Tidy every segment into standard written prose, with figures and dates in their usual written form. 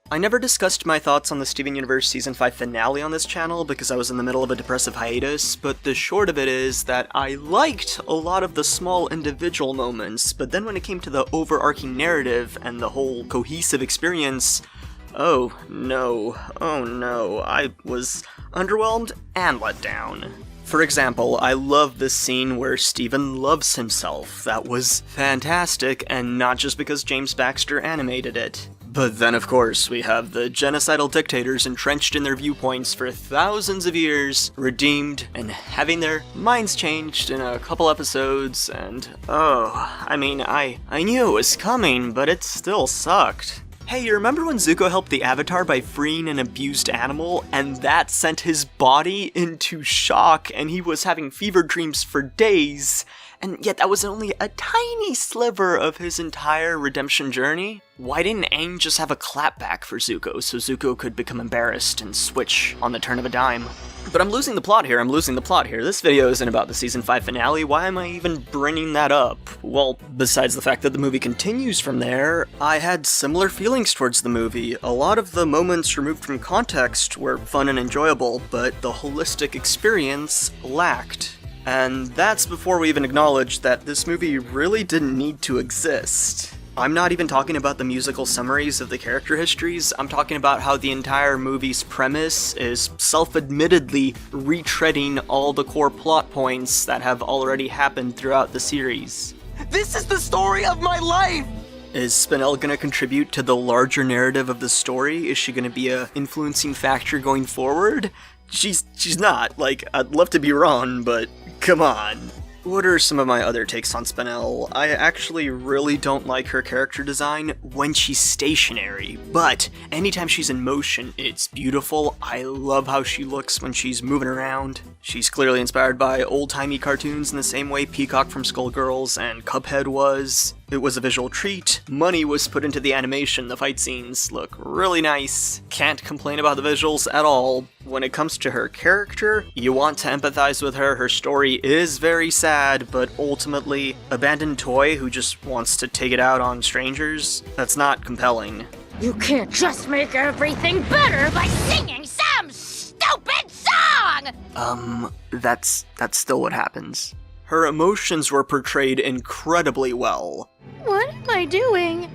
I never discussed my thoughts on the Steven Universe Season 5 finale on this channel because I was in the middle of a depressive hiatus, but the short of it is that I liked a lot of the small individual moments, but then when it came to the overarching narrative and the whole cohesive experience, oh no, I was underwhelmed and let down. For example, I love this scene where Steven loves himself. That was fantastic, and not just because James Baxter animated it. But then, of course, we have the genocidal dictators entrenched in their viewpoints for thousands of years, redeemed, and having their minds changed in a couple episodes, and I knew it was coming, but it still sucked. Hey, you remember when Zuko helped the Avatar by freeing an abused animal, and that sent his body into shock, and he was having fever dreams for days? And yet that was only a tiny sliver of his entire redemption journey? Why didn't Aang just have a clapback for Zuko so Zuko could become embarrassed and switch on the turn of a dime? But I'm losing the plot here. This video isn't about the Season 5 finale. Why am I even bringing that up? Well, besides the fact that the movie continues from there, I had similar feelings towards the movie. A lot of the moments removed from context were fun and enjoyable, but the holistic experience lacked. And that's before we even acknowledge that this movie really didn't need to exist. I'm not even talking about the musical summaries of the character histories, I'm talking about how the entire movie's premise is self-admittedly retreading all the core plot points that have already happened throughout the series. This is the story of my life! Is Spinel gonna contribute to the larger narrative of the story? Is she gonna be a influencing factor going forward? She's not. Like, I'd love to be wrong, but come on. What are some of my other takes on Spinel? I actually really don't like her character design when she's stationary, but anytime she's in motion, it's beautiful. I love how she looks when she's moving around. She's clearly inspired by old-timey cartoons in the same way Peacock from Skullgirls and Cuphead was. It was a visual treat. Money was put into the animation. The fight scenes look really nice. Can't complain about the visuals at all. When it comes to her character, you want to empathize with her. Her story is very sad, but ultimately, abandoned toy who just wants to take it out on strangers, that's not compelling. You can't just make everything better by singing some stupid song! That's still what happens. Her emotions were portrayed incredibly well. What am I doing?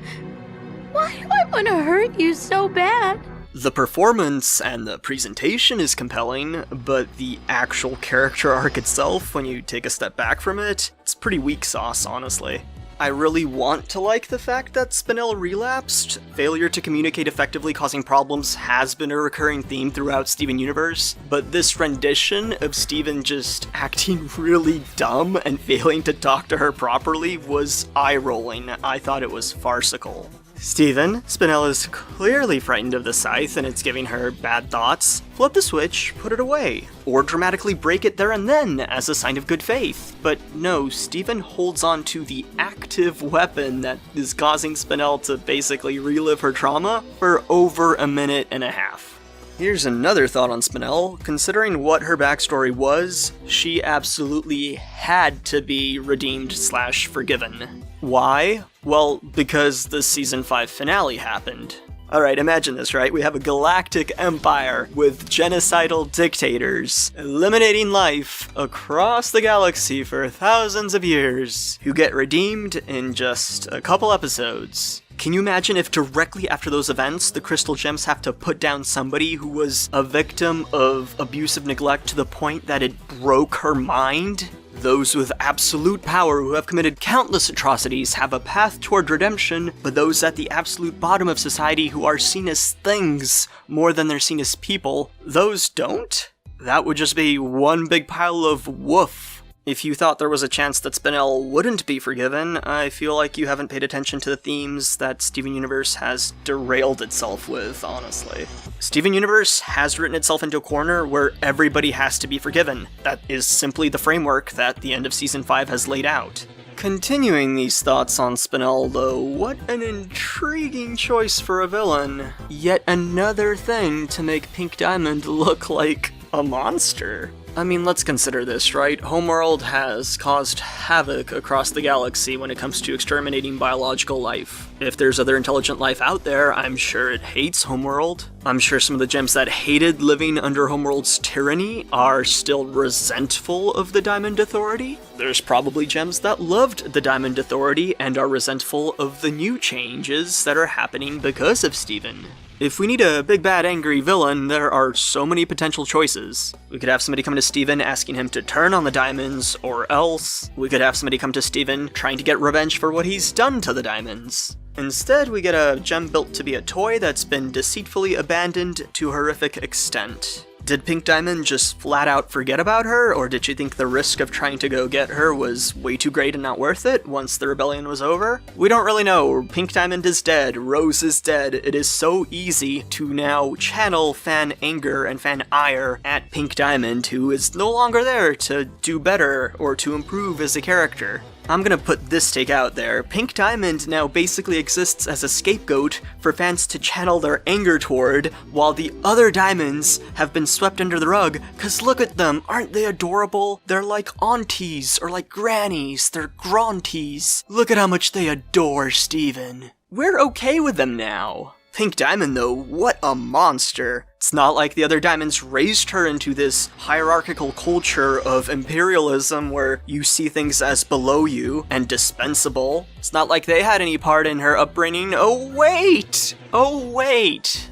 Why do I want to hurt you so bad? The performance and the presentation is compelling, but the actual character arc itself, when you take a step back from it, it's pretty weak sauce, honestly. I really want to like the fact that Spinel relapsed. Failure to communicate effectively causing problems has been a recurring theme throughout Steven Universe, but this rendition of Steven just acting really dumb and failing to talk to her properly was eye-rolling. I thought it was farcical. Spinel is clearly frightened of the scythe and it's giving her bad thoughts. Flip the switch, put it away, or dramatically break it there and then as a sign of good faith. But no, Steven holds on to the active weapon that is causing Spinel to basically relive her trauma for over a minute and a half. Here's another thought on Spinel. Considering what her backstory was, she absolutely had to be redeemed/forgiven. Why? Well, because the Season 5 finale happened. Alright, imagine this, right? We have a galactic empire with genocidal dictators eliminating life across the galaxy for thousands of years, who get redeemed in just a couple episodes. Can you imagine if directly after those events, the Crystal Gems have to put down somebody who was a victim of abusive neglect to the point that it broke her mind? Those with absolute power who have committed countless atrocities have a path toward redemption, but those at the absolute bottom of society who are seen as things more than they're seen as people, those don't? That would just be one big pile of woof. If you thought there was a chance that Spinel wouldn't be forgiven, I feel like you haven't paid attention to the themes that Steven Universe has derailed itself with, honestly. Steven Universe has written itself into a corner where everybody has to be forgiven. That is simply the framework that the end of Season 5 has laid out. Continuing these thoughts on Spinel, though, what an intriguing choice for a villain. Yet another thing to make Pink Diamond look like a monster. I mean, let's consider this, right? Homeworld has caused havoc across the galaxy when it comes to exterminating biological life. If there's other intelligent life out there, I'm sure it hates Homeworld. I'm sure some of the gems that hated living under Homeworld's tyranny are still resentful of the Diamond Authority. There's probably gems that loved the Diamond Authority and are resentful of the new changes that are happening because of Steven. If we need a big bad angry villain, there are so many potential choices. We could have somebody come to Steven asking him to turn on the diamonds, or else we could have somebody come to Steven trying to get revenge for what he's done to the diamonds. Instead, we get a gem built to be a toy that's been deceitfully abandoned to a horrific extent. Did Pink Diamond just flat out forget about her, or did she think the risk of trying to go get her was way too great and not worth it once the rebellion was over? We don't really know. Pink Diamond is dead, Rose is dead. It is so easy to now channel fan anger and fan ire at Pink Diamond, who is no longer there to do better or to improve as a character. I'm gonna put this take out there. Pink Diamond now basically exists as a scapegoat for fans to channel their anger toward, while the other diamonds have been swept under the rug, cause look at them, aren't they adorable? They're like aunties, or like grannies, they're granties. Look at how much they adore Steven. We're okay with them now. Pink Diamond though, what a monster. It's not like the other diamonds raised her into this hierarchical culture of imperialism where you see things as below you and dispensable. It's not like they had any part in her upbringing. Oh wait!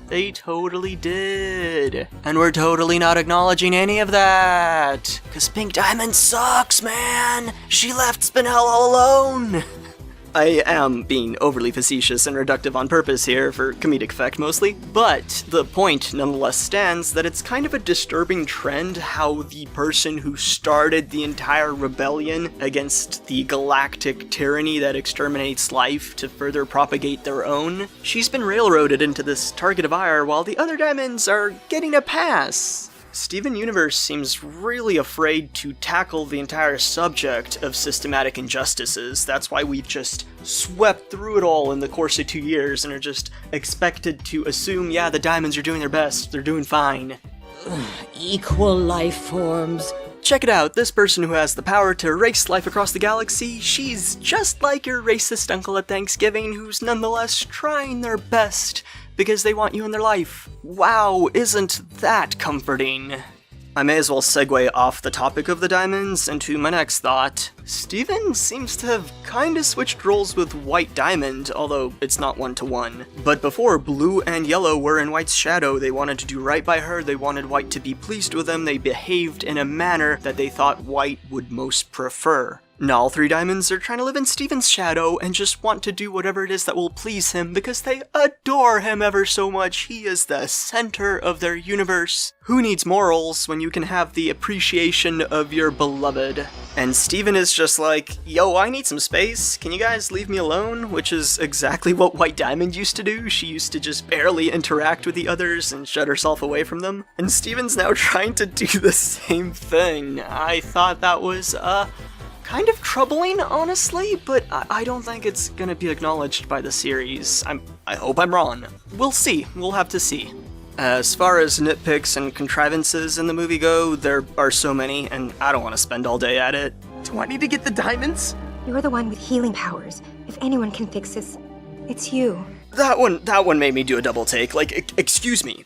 They totally did. And we're totally not acknowledging any of that. Cause Pink Diamond sucks, man! She left Spinel all alone! I am being overly facetious and reductive on purpose here, for comedic effect mostly, but the point nonetheless stands that it's kind of a disturbing trend how the person who started the entire rebellion against the galactic tyranny that exterminates life to further propagate their own, she's been railroaded into this target of ire while the other diamonds are getting a pass. Steven Universe seems really afraid to tackle the entire subject of systematic injustices. That's why we've just swept through it all in the course of 2 years and are just expected to assume, yeah, the diamonds are doing their best, they're doing fine. Equal life forms. Check it out, this person who has the power to erase life across the galaxy, she's just like your racist uncle at Thanksgiving who's nonetheless trying their best because they want you in their life. Wow, isn't that comforting? I may as well segue off the topic of the diamonds into my next thought. Steven seems to have kinda switched roles with White Diamond, although it's not one-to-one. But before Blue and Yellow were in White's shadow, they wanted to do right by her, they wanted White to be pleased with them, they behaved in a manner that they thought White would most prefer. Now all three diamonds are trying to live in Steven's shadow and just want to do whatever it is that will please him because they adore him ever so much. He is the center of their universe. Who needs morals when you can have the appreciation of your beloved? And Steven is just like, yo, I need some space. Can you guys leave me alone? Which is exactly what White Diamond used to do. She used to just barely interact with the others and shut herself away from them. And Steven's now trying to do the same thing. I thought that was, kind of troubling, honestly, but I don't think it's gonna be acknowledged by the series. I hope I'm wrong. We'll see. We'll have to see. As far as nitpicks and contrivances in the movie go, there are so many, and I don't want to spend all day at it. Do I need to get the diamonds? You're the one with healing powers. If anyone can fix this, it's you. That one made me do a double take. Like, excuse me?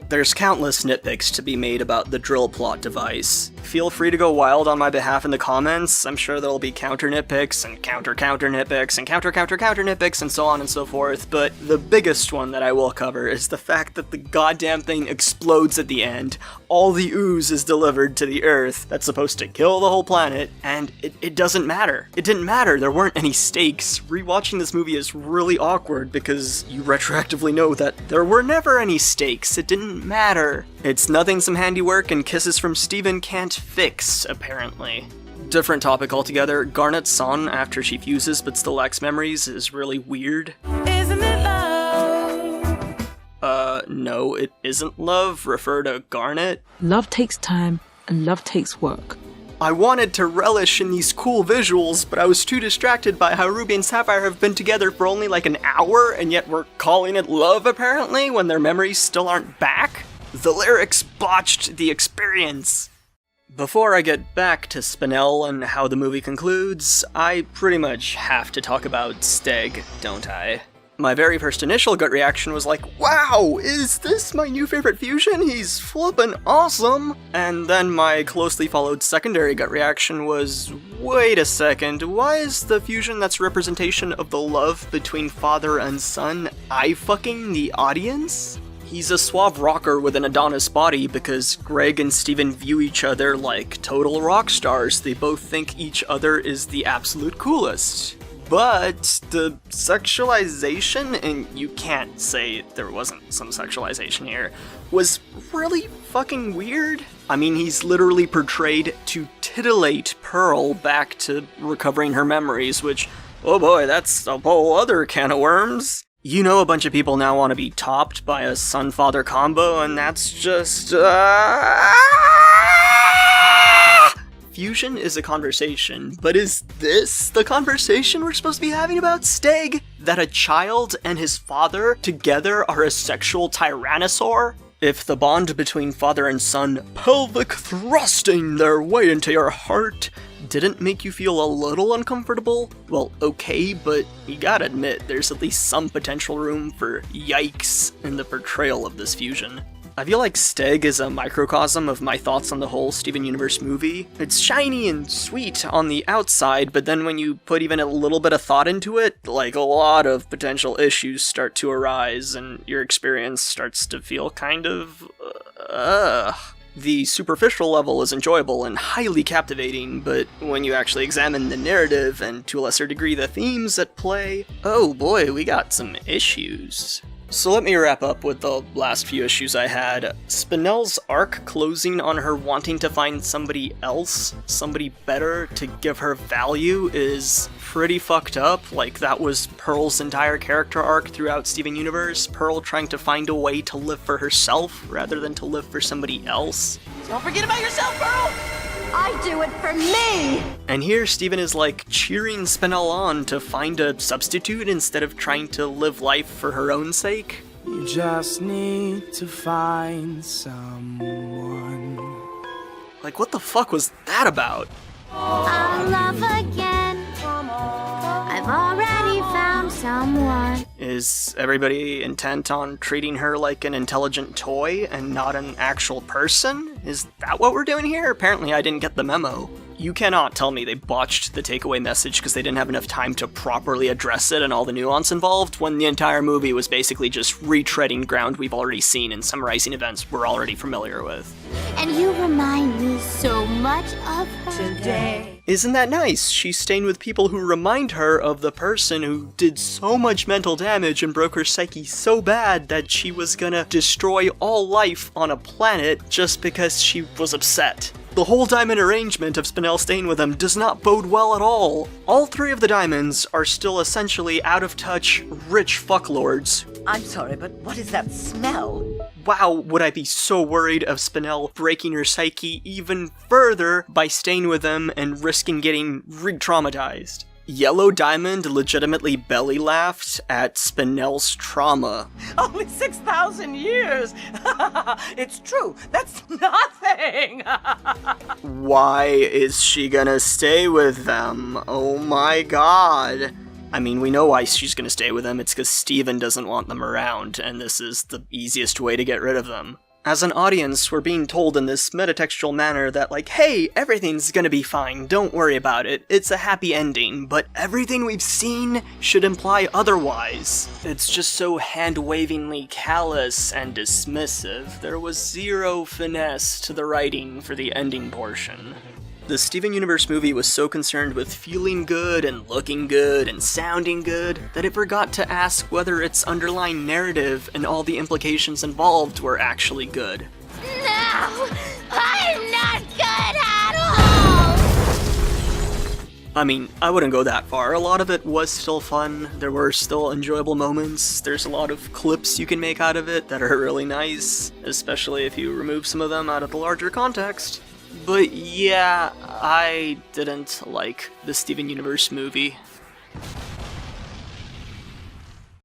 There's countless nitpicks to be made about the drill plot device. Feel free to go wild on my behalf in the comments. I'm sure there'll be counter nitpicks and counter nitpicks and counter nitpicks and so on and so forth, but the biggest one that I will cover is the fact that the goddamn thing explodes at the end. All the ooze is delivered to the Earth that's supposed to kill the whole planet, and it doesn't matter. It didn't matter, there weren't any stakes. Rewatching this movie is really awkward because you retroactively know that there were never any stakes. It didn't matter. It's nothing some handiwork and kisses from Steven can't fix, apparently. Different topic altogether, Garnet's son after she fuses but still lacks memories is really weird. Isn't it love? No, it isn't love. Refer to Garnet. Love takes time, and love takes work. I wanted to relish in these cool visuals, but I was too distracted by how Ruby and Sapphire have been together for only like an hour, and yet we're calling it love apparently, when their memories still aren't back? The lyrics botched the experience. Before I get back to Spinel and how the movie concludes, I pretty much have to talk about Steg, don't I? My very first initial gut reaction was like, wow, is this my new favorite fusion? He's flippin' awesome! And then my closely followed secondary gut reaction was, wait a second, why is the fusion that's representation of the love between father and son eye-fucking the audience? He's a suave rocker with an Adonis body because Greg and Steven view each other like total rock stars. They both think each other is the absolute coolest. But the sexualization, and you can't say there wasn't some sexualization here, was really fucking weird. I mean, he's literally portrayed to titillate Pearl back to recovering her memories, which, oh boy, that's a whole other can of worms. You know, a bunch of people now want to be topped by a son-father combo, and that's just, Fusion is a conversation, but is this the conversation we're supposed to be having about Steg? That a child and his father together are a sexual tyrannosaur? If the bond between father and son, pelvic thrusting their way into your heart, didn't make you feel a little uncomfortable, well, okay, but you gotta admit, there's at least some potential room for yikes in the portrayal of this fusion. I feel like Steg is a microcosm of my thoughts on the whole Steven Universe movie. It's shiny and sweet on the outside, but then when you put even a little bit of thought into it, like a lot of potential issues start to arise, and your experience starts to feel kind of, The superficial level is enjoyable and highly captivating, but when you actually examine the narrative, and to a lesser degree the themes at play, oh boy, we got some issues. So let me wrap up with the last few issues I had. Spinel's arc closing on her wanting to find somebody else, somebody better to give her value is pretty fucked up. Like, that was Pearl's entire character arc throughout Steven Universe. Pearl trying to find a way to live for herself rather than to live for somebody else. Don't forget about yourself, Pearl! I do it for me! And here Steven is like cheering Spinel on to find a substitute instead of trying to live life for her own sake. You just need to find someone. Like, what the fuck was that about? I'll love again. I've already found someone. Is everybody intent on treating her like an intelligent toy and not an actual person? Is that what we're doing here? Apparently I didn't get the memo. You cannot tell me they botched the takeaway message because they didn't have enough time to properly address it and all the nuance involved, when the entire movie was basically just retreading ground we've already seen and summarizing events we're already familiar with. And you remind me so much of her today. Isn't that nice? She's staying with people who remind her of the person who did so much mental damage and broke her psyche so bad that she was gonna destroy all life on a planet just because she was upset. The whole diamond arrangement of Spinel staying with him does not bode well at all. All three of the diamonds are still essentially out-of-touch, rich fucklords. I'm sorry, but what is that smell? Wow, would I be so worried of Spinel breaking her psyche even further by staying with him and risking getting re-traumatized. Yellow Diamond legitimately belly laughed at Spinel's trauma. Only 6,000 years! It's true, that's nothing! Why is she gonna stay with them? Oh my god. I mean, we know why she's gonna stay with them. It's because Steven doesn't want them around, and this is the easiest way to get rid of them. As an audience, we're being told in this metatextual manner that, like, hey, everything's gonna be fine, don't worry about it, it's a happy ending, but everything we've seen should imply otherwise. It's just so hand-wavingly callous and dismissive. There was zero finesse to the writing for the ending portion. The Steven Universe movie was so concerned with feeling good and looking good and sounding good that it forgot to ask whether its underlying narrative and all the implications involved were actually good. No! I'm not good at all! I mean, I wouldn't go that far. A lot of it was still fun. There were still enjoyable moments. There's a lot of clips you can make out of it that are really nice, especially if you remove some of them out of the larger context. But yeah, I didn't like the Steven Universe movie.